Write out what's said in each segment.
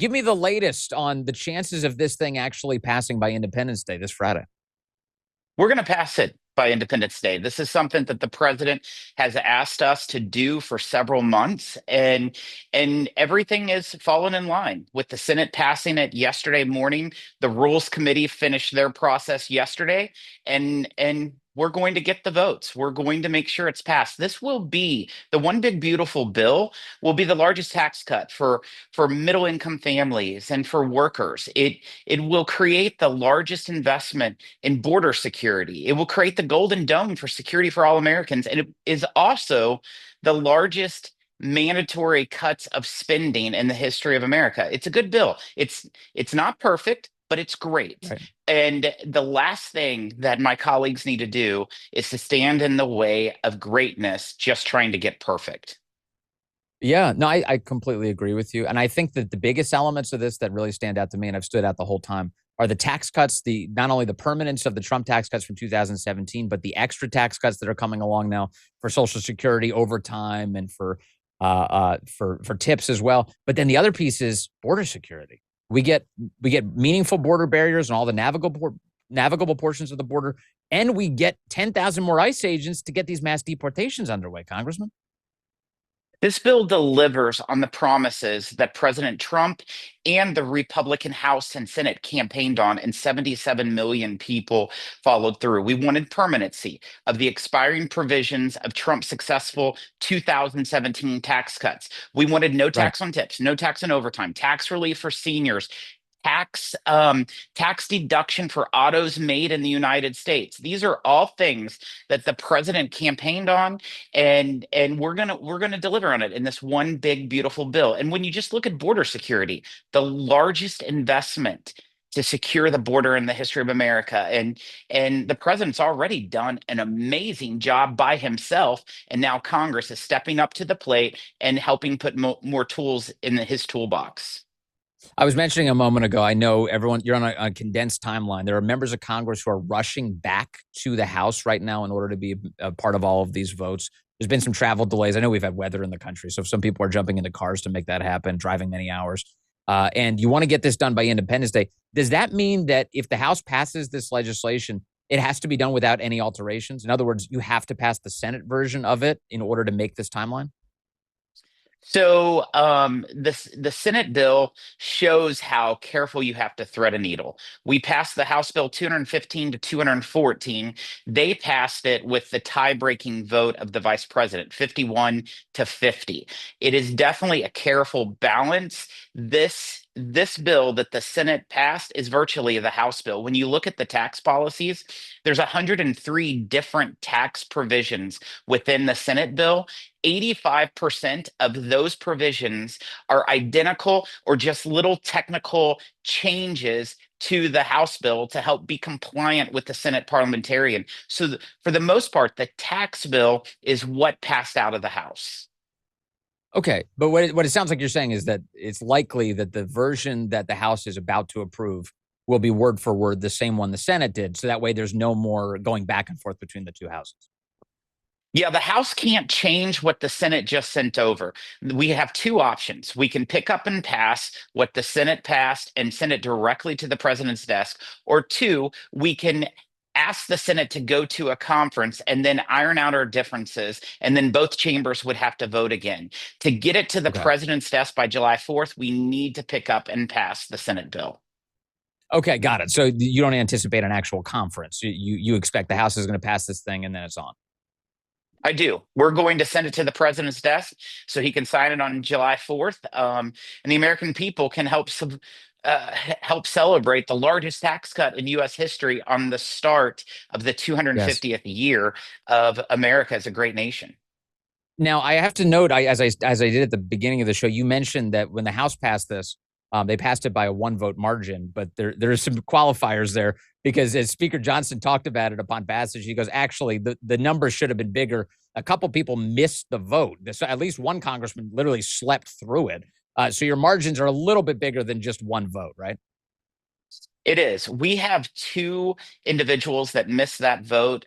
Give me the latest on the chances of this thing actually passing by Independence Day this Friday. We're going to pass it by Independence Day. This is something that the president has asked us to do for several months, and everything is fallen in line with the Senate passing it yesterday morning. The Rules Committee finished their process yesterday, and we're going to get the votes. We're going to make sure it's passed. This will be the one big beautiful bill will be the largest tax cut for middle income families and for workers. It will create the largest investment in border security. It will create the golden dome for security for all Americans. And it is also the largest mandatory cuts of spending in the history of America. It's a good bill. It's not perfect, but it's great. Right. And the last thing that my colleagues need to do is to stand in the way of greatness just trying to get perfect. Yeah, no, I completely agree with you. And I think that the biggest elements of this that really stand out to me, and I've stood out the whole time, are the tax cuts, the not only the permanence of the Trump tax cuts from 2017, but the extra tax cuts that are coming along now for Social Security overtime and for tips as well. But then the other piece is border security. We get meaningful border barriers and all the navigable portions of the border, and we get 10,000 more ICE agents to get these mass deportations underway, Congressman. This bill delivers on the promises that President Trump and the Republican House and Senate campaigned on, and 77 million people followed through. We wanted permanency of the expiring provisions of Trump's successful 2017 tax cuts. We wanted no Right. tax on tips, no tax on overtime, tax relief for seniors, tax tax deduction for autos made in the United States. These are all things that the president campaigned on, and we're gonna deliver on it in this one big beautiful bill. And when you just look at border security, the largest investment to secure the border in the history of America, and the president's already done an amazing job by himself, and now Congress is stepping up to the plate and helping put more tools in his toolbox. I was mentioning a moment ago, I know everyone, you're on a condensed timeline. There are members of Congress who are rushing back to the House right now in order to be a part of all of these votes. There's been some travel delays. I know we've had weather in the country, so some people are jumping into cars to make that happen, driving many hours. And you want to get this done by Independence Day. Does that mean that if the House passes this legislation, it has to be done without any alterations? In other words, you have to pass the Senate version of it in order to make this timeline? So the Senate bill shows how careful you have to thread a needle. We passed the House Bill 215 to 214. They passed it with the tie-breaking vote of the vice president, 51 to 50. It is definitely a careful balance. This bill that the Senate passed is virtually the House bill. When you look at the tax policies, there's 103 different tax provisions within the Senate bill. 85% of those provisions are identical or just little technical changes to the House bill to help be compliant with the Senate parliamentarian. So, for the most part, the tax bill is what passed out of the House. Okay, but what it sounds like you're saying is that it's likely that the version that the House is about to approve will be word for word the same one the Senate did, so that way there's no more going back and forth between the two houses. Yeah, the House can't change what the Senate just sent over. We have two options. We can pick up and pass what the Senate passed and send it directly to the president's desk, or two, we can ask the Senate to go to a conference and then iron out our differences, and then both chambers would have to vote again. To get it to the Okay. president's desk by July 4th, we need to pick up and pass the Senate bill. Okay, got it. So you don't anticipate an actual conference. You expect the House is going to pass this thing and then it's on. I do. We're going to send it to the president's desk so he can sign it on July 4th. And the American people can help celebrate the largest tax cut in U.S. history on the start of the Yes. 250th year of America as a great nation. Now I have to note, as I did at the beginning of the show, you mentioned that when the House passed this, they passed it by a one vote margin, but there are some qualifiers there because as Speaker Johnson talked about it upon passage, he goes, actually, the number should have been bigger. A couple people missed the vote. At least one congressman literally slept through it. So your margins are a little bit bigger than just one vote, right? It is. We have two individuals that missed that vote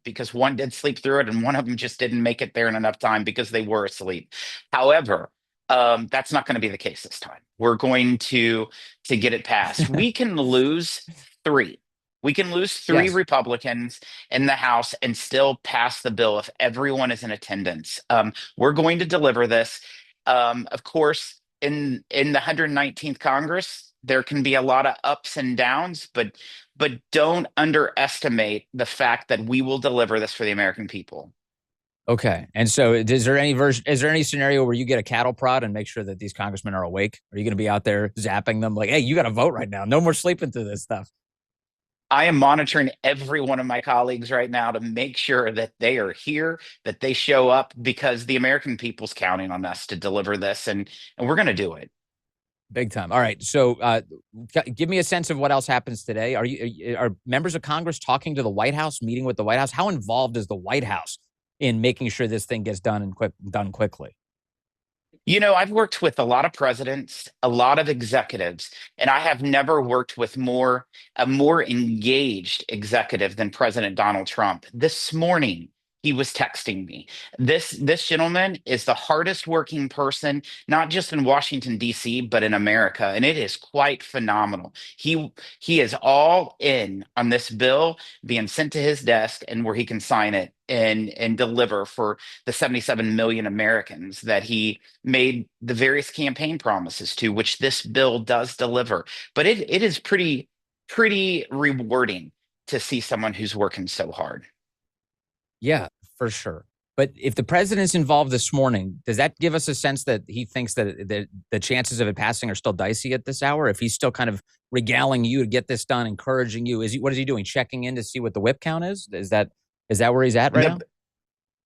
because one did sleep through it and one of them just didn't make it there in enough time because they were asleep. However, That's not going to be the case this time. We're going to get it passed. We can lose three. We can lose three Yes. Republicans in the House and still pass the bill if everyone is in attendance. We're going to deliver this. Of course, in the 119th Congress, there can be a lot of ups and downs, but don't underestimate the fact that we will deliver this for the American people. Okay. And so is there any version, is there any scenario where you get a cattle prod and make sure that these congressmen are awake? Are you going to be out there zapping them like, hey, you got to vote right now. No more sleeping through this stuff. I am monitoring every one of my colleagues right now to make sure that they are here, that they show up, because the American people's counting on us to deliver this, and we're going to do it. Big time. All right. So give me a sense of what else happens today. Are members of Congress talking to the White House, meeting with the White House? How involved is the White House in making sure this thing gets done and done quickly? You know, I've worked with a lot of presidents, a lot of executives, and I have never worked with a more engaged executive than President Donald Trump. This morning, he was texting me. This gentleman is the hardest working person, not just in Washington, D.C., but in America, and it is quite phenomenal. He is all in on this bill being sent to his desk and where he can sign it and deliver for the 77 million Americans that he made the various campaign promises to, which this bill does deliver. But it is pretty rewarding to see someone who's working so hard. Yeah, for sure. But if the president's involved this morning, does that give us a sense that he thinks that the chances of it passing are still dicey at this hour? If he's still kind of regaling you to get this done, encouraging you, what is he doing? Checking in to see what the whip count is? Is that where he's at right now? The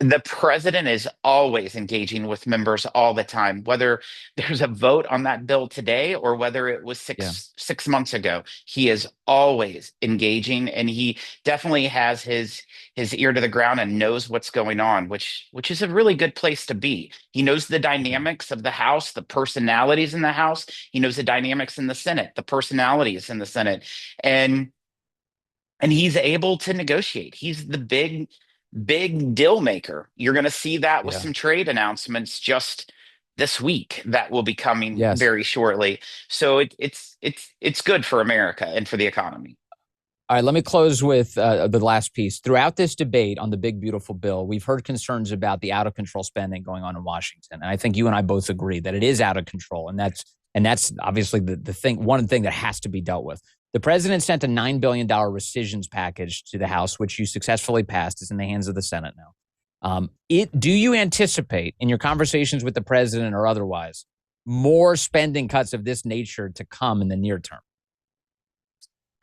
the president is always engaging with members all the time, whether there's a vote on that bill today or whether it was Yeah. six months ago. He is always engaging, and he definitely has his ear to the ground and knows what's going on, which is a really good place to be. He knows the Okay. dynamics of the House, the personalities in the House. He knows the dynamics in the Senate, the personalities in the Senate, and and he's able to negotiate. He's the big deal maker. You're going to see that with Yeah. some trade announcements just this week that will be coming Yes. very shortly. So it's good for America and for the economy. All right, let me close with the last piece. Throughout this debate on the big, beautiful bill, we've heard concerns about the out of control spending going on in Washington. And I think you and I both agree that it is out of control. And that's obviously the thing, one thing that has to be dealt with. The president sent a $9 billion rescissions package to the House, which you successfully passed. It's in the hands of the Senate now. Do you anticipate in your conversations with the president or otherwise more spending cuts of this nature to come in the near term?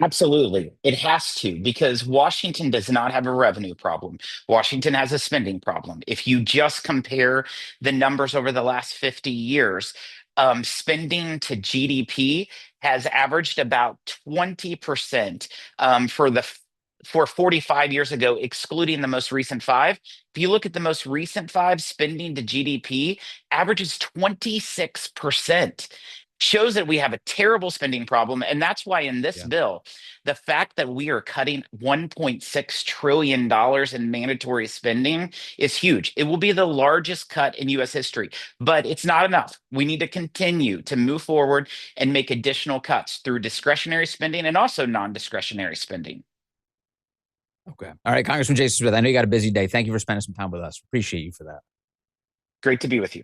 Absolutely. It has to, because Washington does not have a revenue problem. Washington has a spending problem. If you just compare the numbers over the last 50 years, spending to GDP has averaged about 20% for 45 years ago, excluding the most recent five. If you look at the most recent five, spending to GDP averages 26%. Shows that we have a terrible spending problem. And that's why in this Yeah. bill, the fact that we are cutting $1.6 trillion in mandatory spending is huge. It will be the largest cut in US history, but it's not enough. We need to continue to move forward and make additional cuts through discretionary spending and also non discretionary spending. Okay. All right, Congressman Jason Smith, I know you got a busy day. Thank you for spending some time with us. Appreciate you for that. Great to be with you.